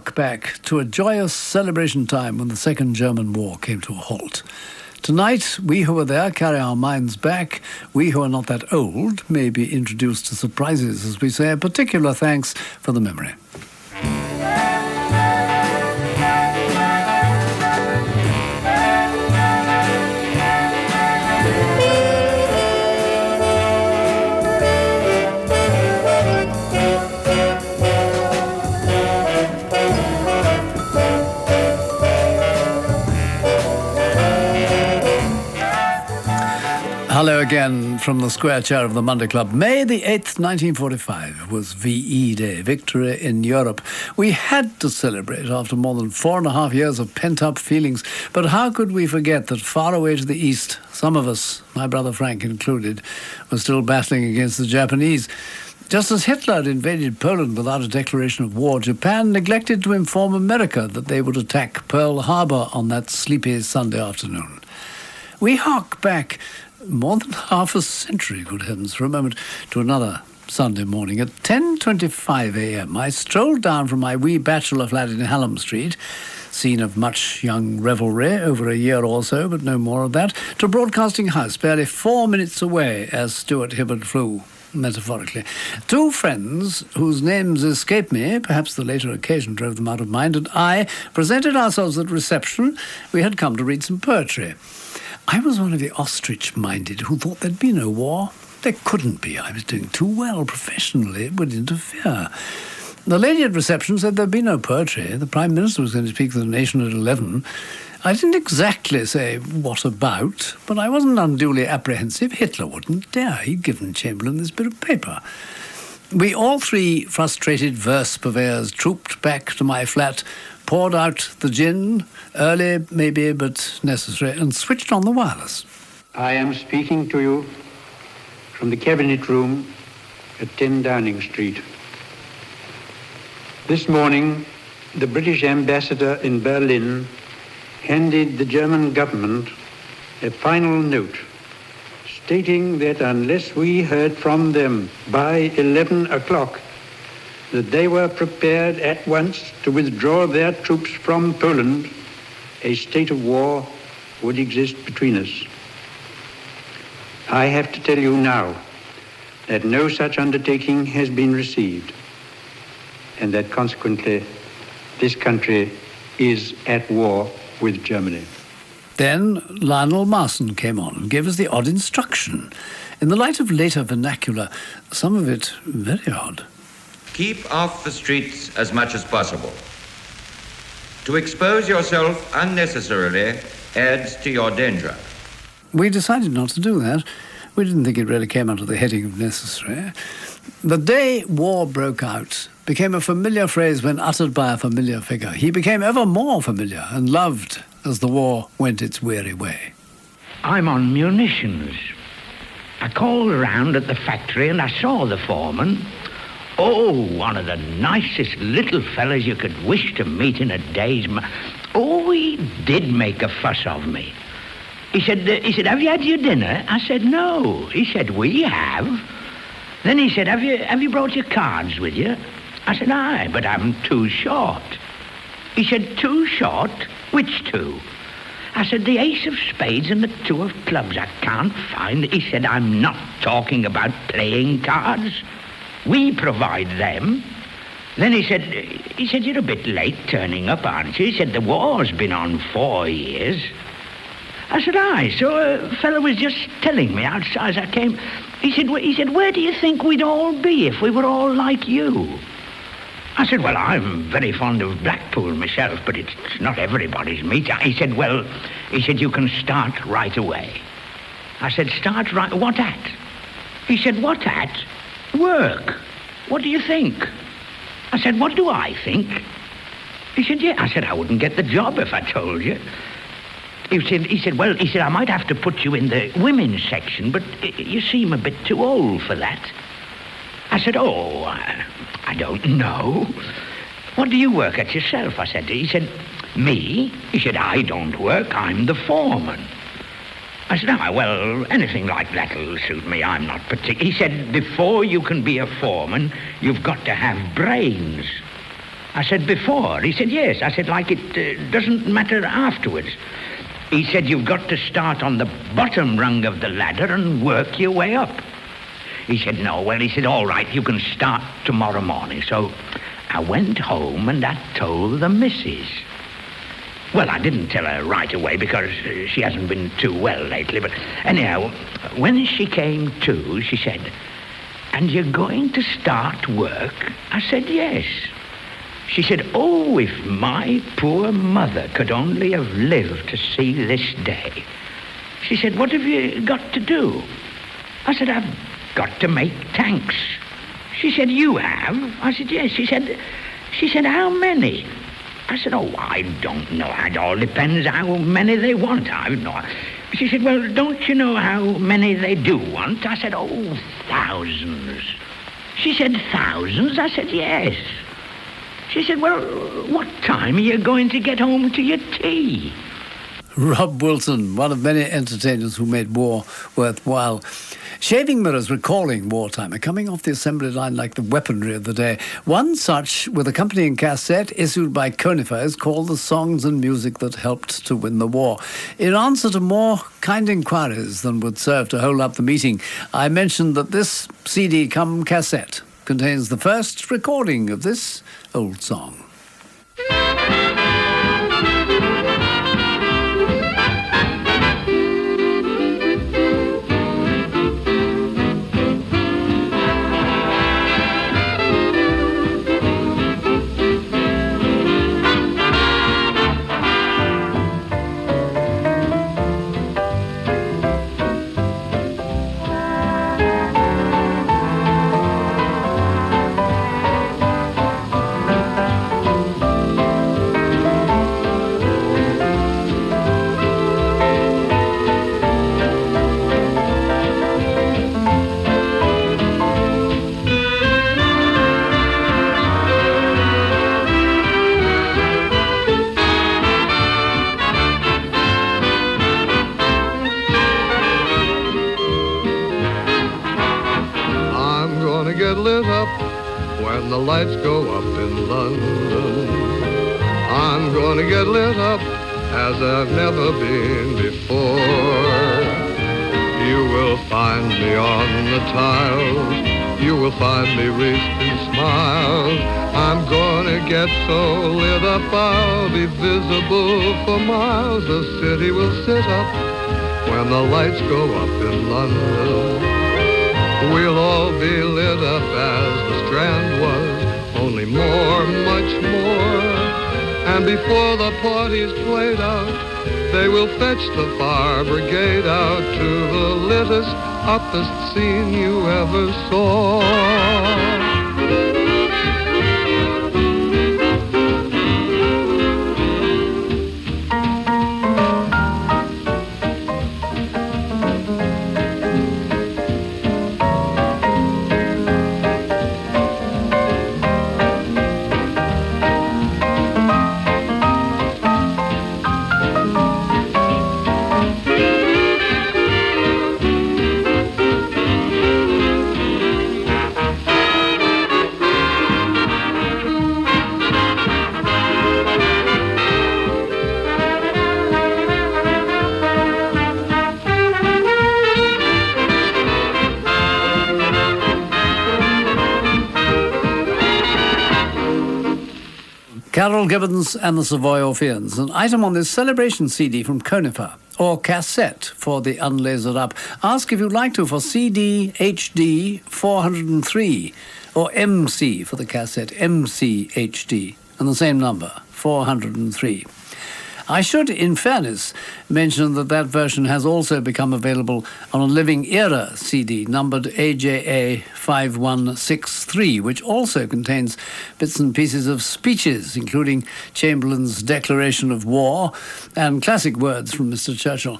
hark back to a joyous celebration time when the Second German War came to a halt. Tonight, we who were there carry our minds back. We who are not that old may be introduced to surprises, as we say. A particular thanks for the memory. Hello again from the square chair of the Monday Club. May the 8th, 1945 was VE Day, Victory in Europe. We had to celebrate after more than 4.5 years of pent-up feelings. But how could we forget that far away to the east, some of us, my brother Frank included, were still battling against the Japanese. Just as Hitler had invaded Poland without a declaration of war, Japan neglected to inform America that they would attack Pearl Harbor on that sleepy Sunday afternoon. We hark back more than half a century, good heavens, for a moment, to another Sunday morning. At 10:25 a.m., I strolled down from my wee bachelor flat in Hallam Street, scene of much young revelry over a year or so, but no more of that, to Broadcasting House, barely 4 minutes away, as Stuart Hibbert flew, metaphorically. Two friends, whose names escape me, perhaps the later occasion drove them out of mind, and I presented ourselves at reception. We had come to read some poetry. I was one of the ostrich-minded who thought there'd be no war. There couldn't be. I was doing too well professionally. It would interfere. The lady at reception said there'd be no poetry. The Prime Minister was going to speak to the nation at 11. I didn't exactly say what about, but I wasn't unduly apprehensive. Hitler wouldn't dare. He'd given Chamberlain this bit of paper. We all three frustrated verse purveyors trooped back to my flat, poured out the gin, early maybe, but necessary, and switched on the wireless. I am speaking to you from the Cabinet Room at 10 Downing Street. This morning, the British ambassador in Berlin handed the German government a final note stating that unless we heard from them by 11 o'clock, that they were prepared at once to withdraw their troops from Poland, a state of war would exist between us. I have to tell you now that no such undertaking has been received, and that consequently this country is at war with Germany. Then Lionel Marson came on and gave us the odd instruction. In the light of later vernacular, some of it very odd. Keep off the streets as much as possible. To expose yourself unnecessarily adds to your danger. We decided not to do that. We didn't think it really came under the heading of necessary. The day war broke out became a familiar phrase when uttered by a familiar figure. He became ever more familiar and loved as the war went its weary way. I'm on munitions. I called around at the factory and I saw the foreman. Oh, one of the nicest little fellas you could wish to meet in a day's... Oh, he did make a fuss of me. He said, have you had your dinner? I said, no. He said, we have. Then he said, have you brought your cards with you? I said, aye, but I'm too short. He said, too short? Which two? I said, the ace of spades and the two of clubs. I can't find... He said, I'm not talking about playing cards. We provide them. Then he said, you're a bit late turning up, aren't you? He said, the war's been on 4 years. I said, aye, so a fellow was just telling me outside as I came. He said, where do you think we'd all be if we were all like you? I said, well, I'm very fond of Blackpool myself, but it's not everybody's meat. He said, you can start right away. I said, start right, what at? He said, what at? Work. What do you think? I said, what do I think? He said, yeah. I said, I wouldn't get the job if I told you. He said, I might have to put you in the women's section, but you seem a bit too old for that. I said, oh, I don't know. What do you work at yourself? I said. He said, me? He said, I don't work. I'm the foreman. I said, well, anything like that'll suit me. I'm not particular. He said, before you can be a foreman, you've got to have brains. I said, before? He said, yes. I said, like it doesn't matter afterwards. He said, you've got to start on the bottom rung of the ladder and work your way up. He said, no. Well, he said, all right, you can start tomorrow morning. So I went home and I told the missus. Well, I didn't tell her right away because she hasn't been too well lately. But anyhow, when she came to, she said, and you're going to start work? I said, yes. She said, oh, if my poor mother could only have lived to see this day. She said, what have you got to do? I said, I've got to make tanks. She said, you have? I said, yes. She said, how many? I said, oh, I don't know. It all depends how many they want. I don't know. She said, well, don't you know how many they do want? I said, oh, thousands. She said, thousands? I said, yes. She said, well, what time are you going to get home to your tea? Rob Wilson, one of many entertainers who made war worthwhile. Shaving mirrors recalling wartime are coming off the assembly line like the weaponry of the day. One such, with accompanying cassette, issued by Conifer, is called The Songs and Music That Helped to Win the War. In answer to more kind inquiries than would serve to hold up the meeting, I mentioned that this CD cum cassette contains the first recording of this old song. When the lights go up in London, I'm gonna get lit up as I've never been before. You will find me on the tiles, you will find me wreathed in smiles. I'm gonna get so lit up I'll be visible for miles. The city will sit up when the lights go up in London. We'll all be lit up as the Strand was, only more, much more. And before the party's played out, they will fetch the fire brigade out to the littest, uppest scene you ever saw. Carol Gibbons and the Savoy Orpheans, an item on this celebration CD from Conifer, or cassette for the unlasered up. Ask if you'd like to for CD HD 403, or MC for the cassette, MC HD, and the same number, 403. I should, in fairness, mention that that version has also become available on a Living Era CD numbered AJA 5163, which also contains bits and pieces of speeches, including Chamberlain's declaration of war and classic words from Mr. Churchill.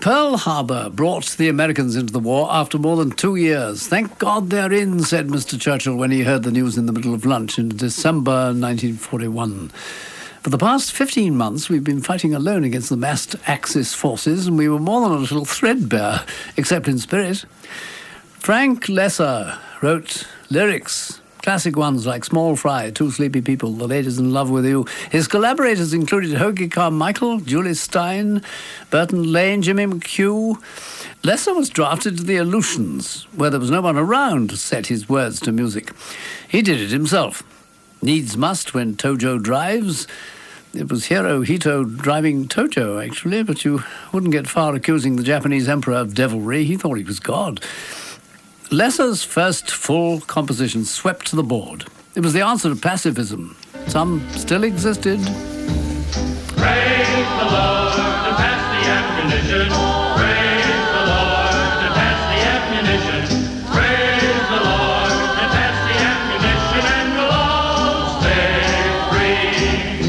Pearl Harbor brought the Americans into the war after more than 2 years. Thank God they're in, said Mr. Churchill when he heard the news in the middle of lunch in December 1941. For the past 15 months, we've been fighting alone against the massed Axis forces, and we were more than a little threadbare, except in spirit. Frank Lesser wrote lyrics Classic ones like Small Fry, Two Sleepy People, The Lady's in Love with You. His collaborators included Hoagie Carmichael, Julie Stein, Burton Lane, Jimmy McHugh. Lesser was drafted to the Aleutians, where there was no one around to set his words to music. He did it himself. Needs must when Tojo drives. It was Hirohito driving Tojo, actually, but you wouldn't get far accusing the Japanese emperor of devilry. He thought he was God. Lesser's first full composition swept the board. It was the answer to pacifism. Some still existed. Praise the Lord to pass the ammunition. Praise the Lord to pass the ammunition. Praise the Lord to pass the ammunition, and we'll all stay free.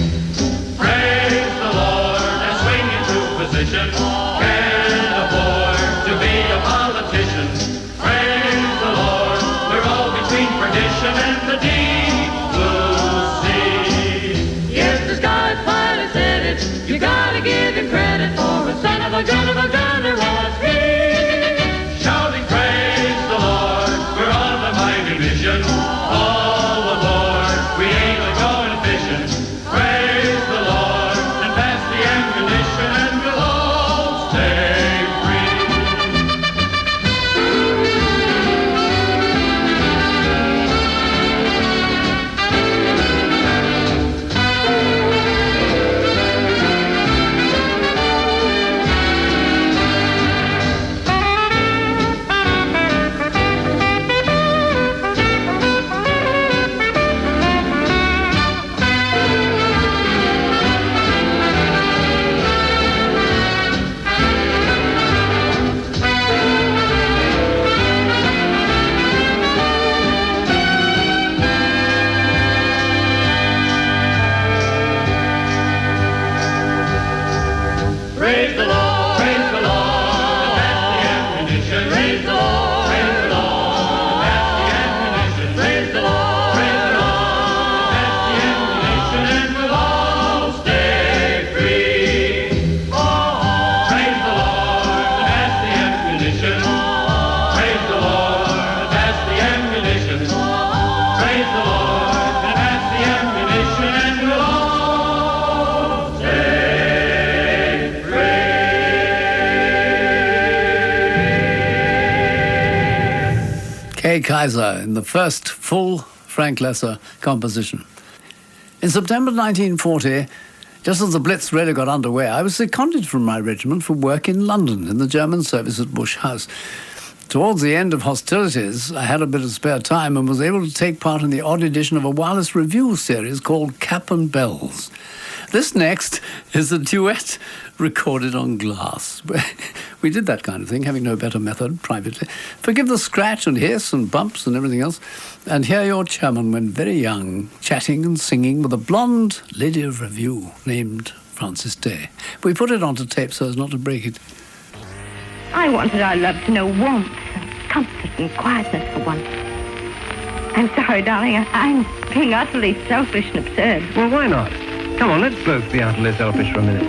Praise the Lord and swing into position. Can't afford to be a politician. Praise the Lord, we're all between perdition and the deep blue sea. Yes, the sky's finally said it. You gotta give him credit for a son of a gunner was he. Shouting praise the Lord, we're on the mighty mission. All aboard, we ain't going fishing. Praise the Lord and pass the ammunition, and we'll all stay free. Praise the Lord, praise the Lord, and pass the ammunition. Praise the Lord, praise the Lord, and pass the ammunition. Praise the Lord, and pass the ammunition, and we'll all stay free. Praise the Lord, and pass the ammunition. Praise the Lord, and pass the ammunition. Praise the Lord, and pass the ammunition, and we'll all stay. Kay Kaiser in the first full Frank Lesser composition. In September 1940, just as the Blitz really got underway, I was seconded from my regiment for work in London in the German service at Bush House. Towards the end of hostilities, I had a bit of spare time and was able to take part in the odd edition of a wireless review series called Cap and Bells. This next is a duet recorded on glass. We did that kind of thing, having no better method privately. Forgive the scratch and hiss and bumps and everything else. And hear your chairman, when very young, chatting and singing with a blonde lady of review named Frances Day. We put it onto tape so as not to break it. I wanted our love to know warmth and comfort and quietness for once. I'm sorry, darling. I'm being utterly selfish and absurd. Well, why not? Come on, let's both be utterly selfish for a minute.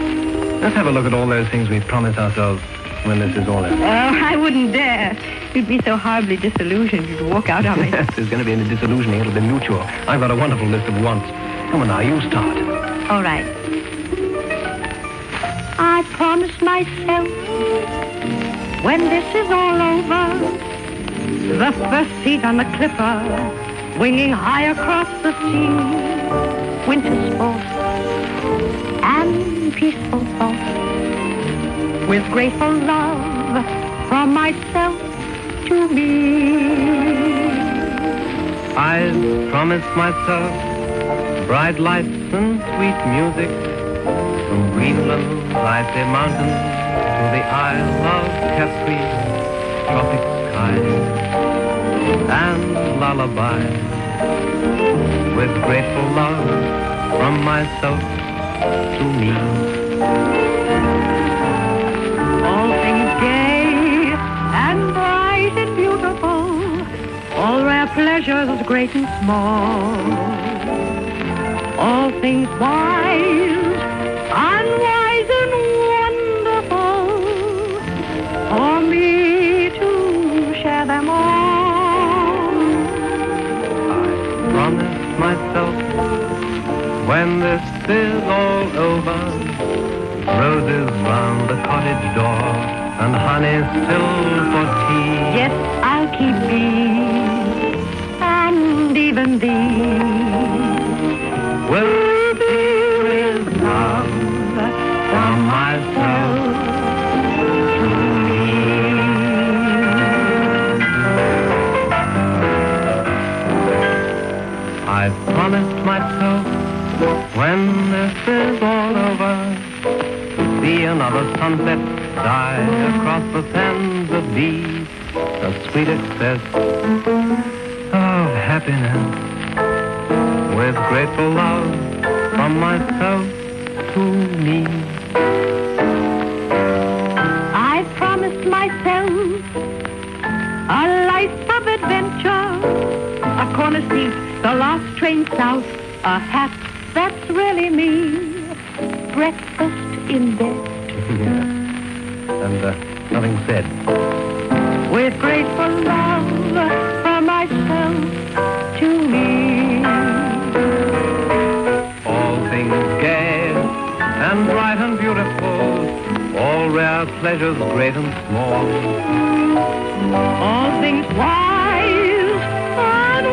Let's have a look at all those things we've promised ourselves when this is all over. Oh, I wouldn't dare. You'd be so horribly disillusioned you'd walk out on me. If there's going to be any disillusioning, it'll be mutual. I've got a wonderful list of wants. Come on now, you start. All right. I promised myself when this is all over, the first seat on the clipper, winging high across the sea, winter sport and peaceful thought, with grateful love from myself to me. I've promised myself bright lights and sweet music, from Greenland's icy mountains to the Isle of Capri, tropic skies and lullabies, with grateful love from myself to me. All things gay and bright and beautiful, all rare pleasures great and small, all things wise, unwise and wonderful, for me to share them all. myself, when this is all over, roses round the cottage door, and honey still for tea. Yes, I'll keep thee, and even thee. Will be with love from myself to me. I've promised myself, when this is all over, to see another sunset die across the sands of thee, a sweet excess of happiness, with grateful love from myself to me. I promised myself a life of adventure, a corner seat, the last train south, a hat that's really me, breakfast in bed. And nothing said. With grateful love from myself to me. All things gay and bright and beautiful, all rare pleasures great and small, All things wise and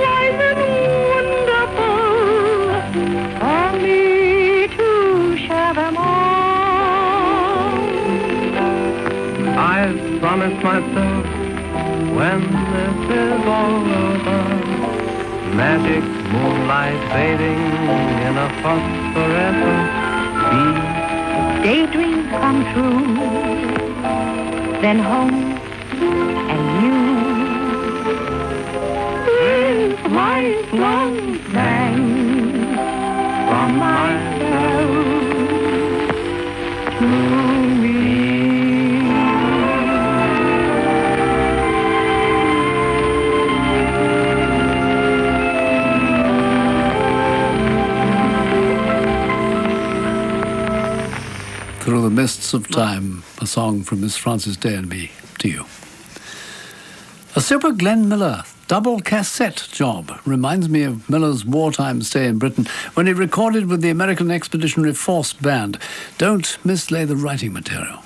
wonderful, for me to share them all. I've promised myself, when this is all over, magic moonlight bathing in a phosphorescent sea. Daydreams come true, then home and you. With lifelong thanks from myself to me. Through the Mists of Time, a song from Miss Frances Day and me to you. A super Glenn Miller double cassette job reminds me of Miller's wartime stay in Britain when he recorded with the American Expeditionary Force Band. Don't mislay the writing material.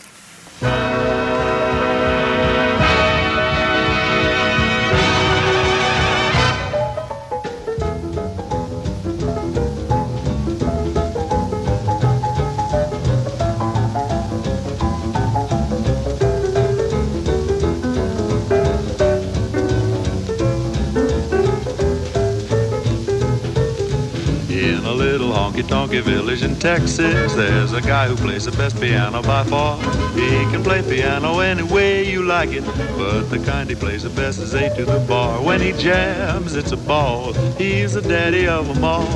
Honky-tonky village in Texas, there's a guy who plays the best piano by far. He can play piano any way you like it, but the kind he plays the best is A to the bar. When he jams, it's a ball. He's the daddy of them all.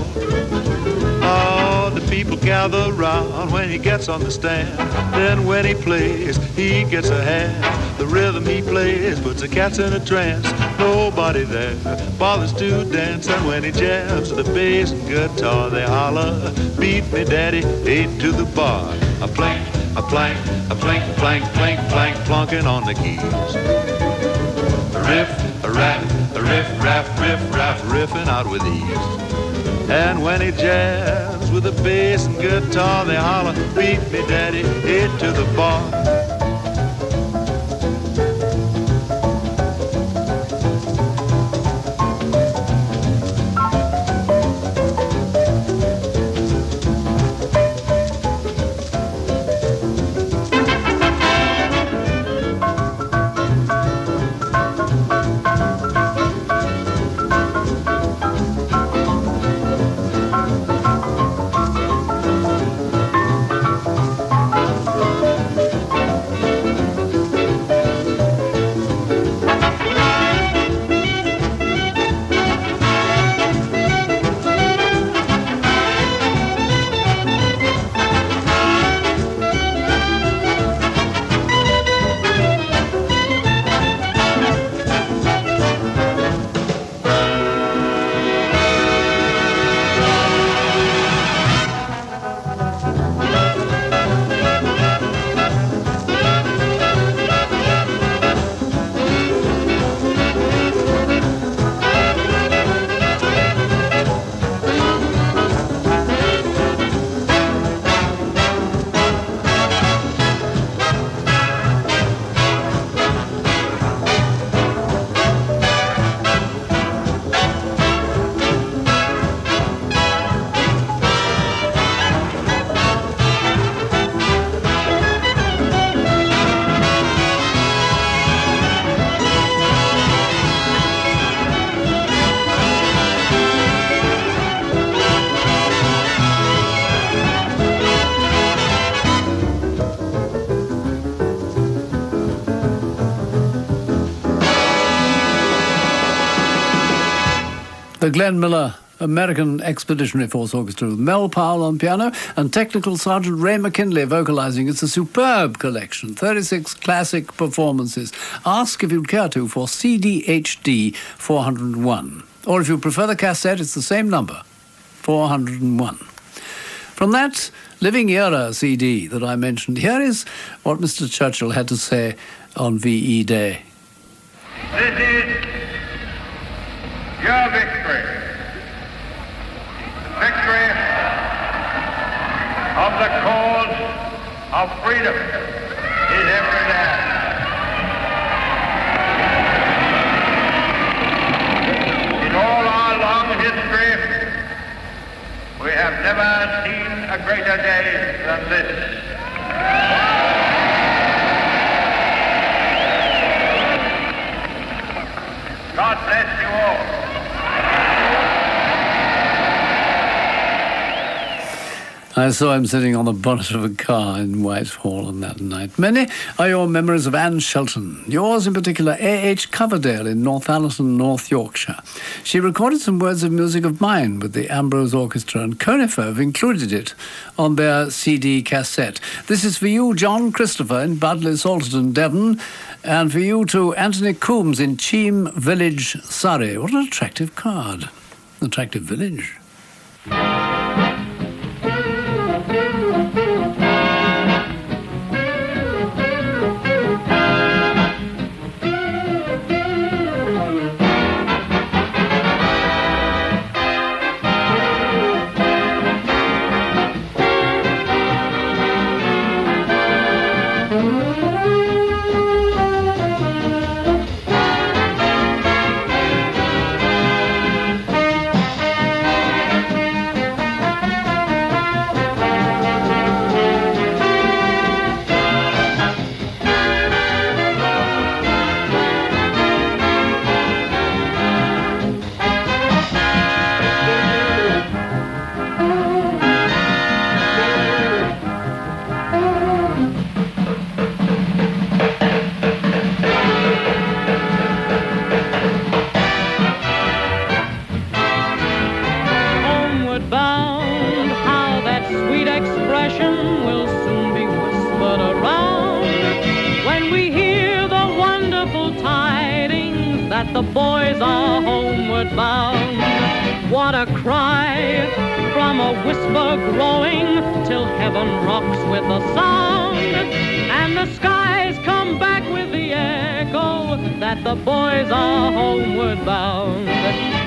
Oh, the people gather round when he gets on the stand. Then when he plays, he gets a hand. The rhythm he plays puts the cats in a trance. Nobody there bothers to dance. And when he jams the bass and guitar, they holler, beat me daddy, A to the bar. A plank, a plank, a plank, plank, plank, plank, plonking on the keys. A riff, a rap, a riff, rap, riff, rap, riffing out with ease. And when he jams with the bass and guitar, they holler, beat me daddy, A to the bar. the Glenn Miller American Expeditionary Force Orchestra with Mel Powell on piano and Technical Sergeant Ray McKinley vocalising. It's a superb collection, 36 classic performances. Ask if you'd care to for CDHD 401. Or if you prefer the cassette, it's the same number, 401. From that Living Era CD that I mentioned, here is what Mr. Churchill had to say on VE Day. This is your victory. Victory of the cause of freedom is every day. In all our long history, we have never seen a greater day than this. God bless you all. I saw him sitting on the bonnet of a car in Whitehall on that night. Many are your memories of Anne Shelton. Yours in particular, A.H. Coverdale in Northallerton, North Yorkshire. She recorded some words of music of mine with the Ambrose Orchestra, and Conifer have included it on their CD cassette. This is for you, John Christopher in Budley, Salterton, Devon, and for you too, Anthony Coombs in Cheam Village, Surrey. What an attractive card. Attractive village. The boys are homeward bound. What a cry from a whisper growing till heaven rocks with the sound, and the skies come back with the echo that the boys are homeward bound.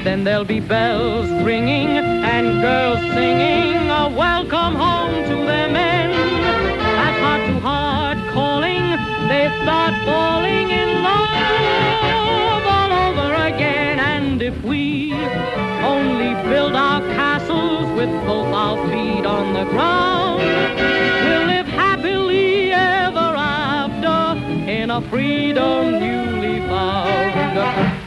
Then there'll be bells ringing and girls singing a welcome home to their men. As heart to heart calling, they start falling in love again. And if we only build our castles with both our feet on the ground, we'll live happily ever after in a freedom newly found.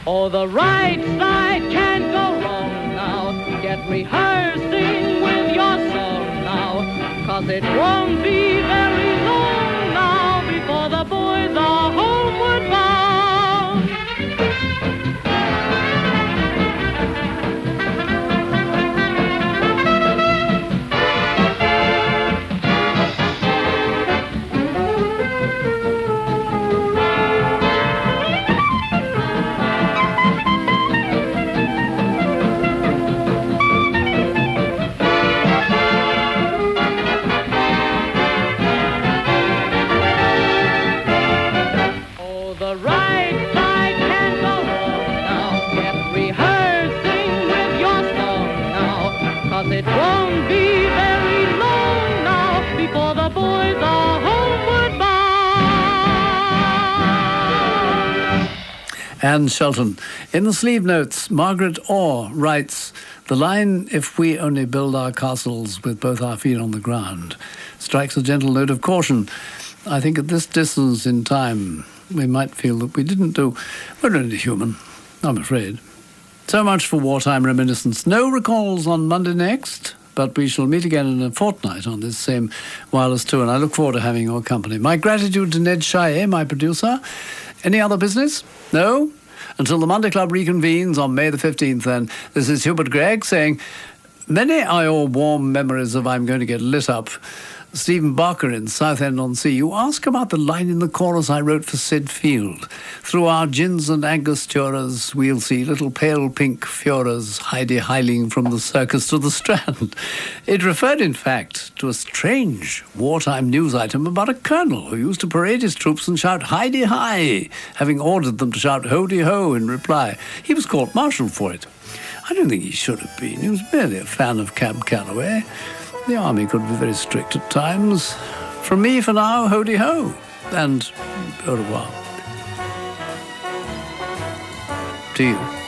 Oh, the right side can't go wrong now. Get rehearsing with your song now, 'cause it won't be very long now before the boys are homeward bound. It won't be very long now before the boys are homeward bound. Anne Shelton. In the sleeve notes, Margaret Orr writes, the line, "If we only build our castles with both our feet on the ground," strikes a gentle note of caution. I think at this distance in time, we might feel that we didn't do. We're only human, I'm afraid. So much for Wartime Reminiscence. No recalls on Monday next, but we shall meet again in a fortnight on this same wireless tour, and I look forward to having your company. My gratitude to Ned Shire, my producer. Any other business? No? Until the Monday Club reconvenes on May the 15th, then, this is Hubert Gregg saying, many are your warm memories of I'm Going to Get Lit Up. Stephen Barker in Southend-on-Sea. You ask about the line in the chorus I wrote for Sid Field. Through our gins and angosturas, we'll see little pale pink fioras Heidi-heiling from the circus to the Strand. It referred, in fact, to a strange wartime news item about a colonel who used to parade his troops and shout Heidi-hi, having ordered them to shout Ho-de-ho in reply. He was court-martialed for it. I don't think he should have been. He was merely a fan of Cab Calloway. The army could be very strict at times. From me for now, ho-de-ho, and au revoir. To you.